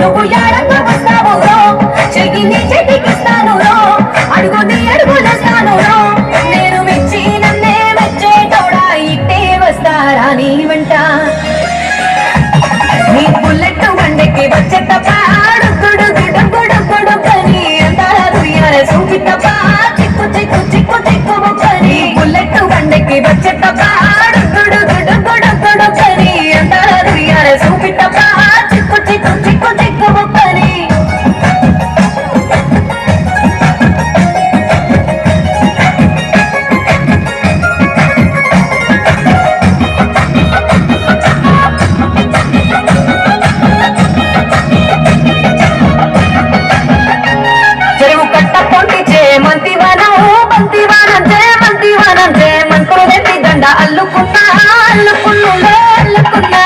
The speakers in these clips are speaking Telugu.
నువ్వు యాడంగా వస్తావు రో, చెయ్యి నీ చేతికిస్తాను రో, అడుగు నీ అడుగులేస్తాను రో, నేను మెచ్చి నన్నే మెచ్చేటోడా ఇట్టే వస్తారా నీ వెంట. నీ బుల్లెట్ వండెక్కి వచ్చే తప్ప అడుగుడు గుడు గుడు పని అందాల దుయ్యాల సూకి తప్ప చిక్కు చిక్కు చిక్కు చిక్కు పని. బుల్లెట్ వండెక్కి వచ్చే తప్ప అడుగుడు గుడు గుడు పని అందాల దుయ్యాల సూకి తప్ప చిక్కు చిక్కు చిక్కు చిక్కు పని. చెరువు కట్ట పొంటిచే మంతివానం మంతివానం చే మంతివానం చే మంత్రులు వెంటి దండ అల్లుకున్నా అల్లుకున్నా అల్లుకున్నా.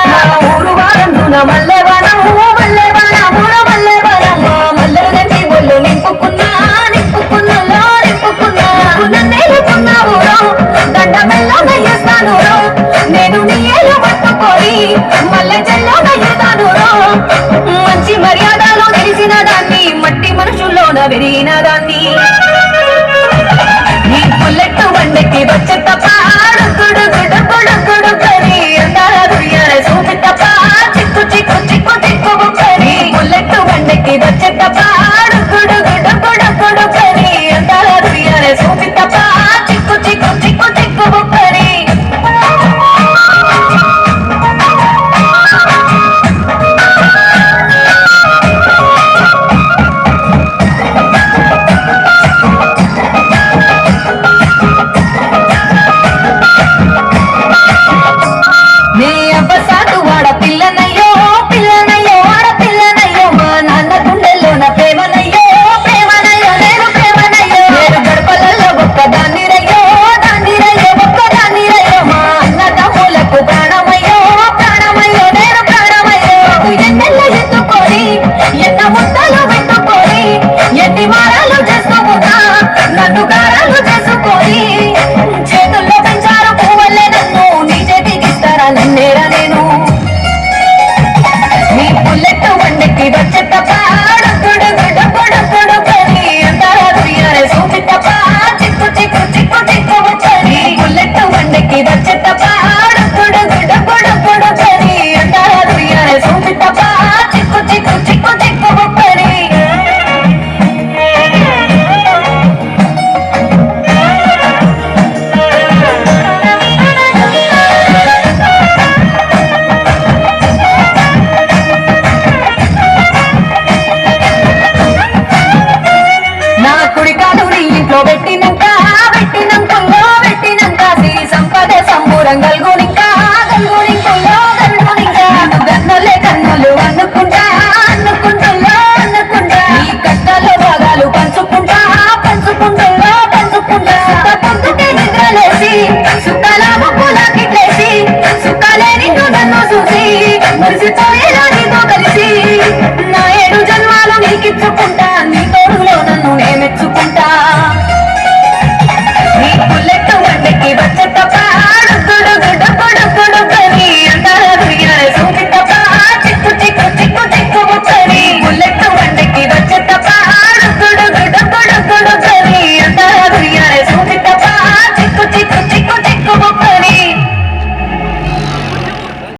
ఊరు వారందున మల్లెవానం మల్లెవానం మల్లెవానం మల్లెలు వెంటి ఒళ్ళు నింపుకున్నా నింపుకున్నా నింపుకున్నా. నన్నేలుకున్నావు దండ మెల్లో నయ్యేస్తాను నేను నీ ఏలు పట్టుకొని మల్లె చెల్లో నయ్యేదాను మంచి మర్యాదలో తెలిసిన దాన్ని మట్టి మనుషుల్లోన విరిగిన దాన్ని. నీ బుల్లెట్ వండెక్కి వచ్చే తప్ప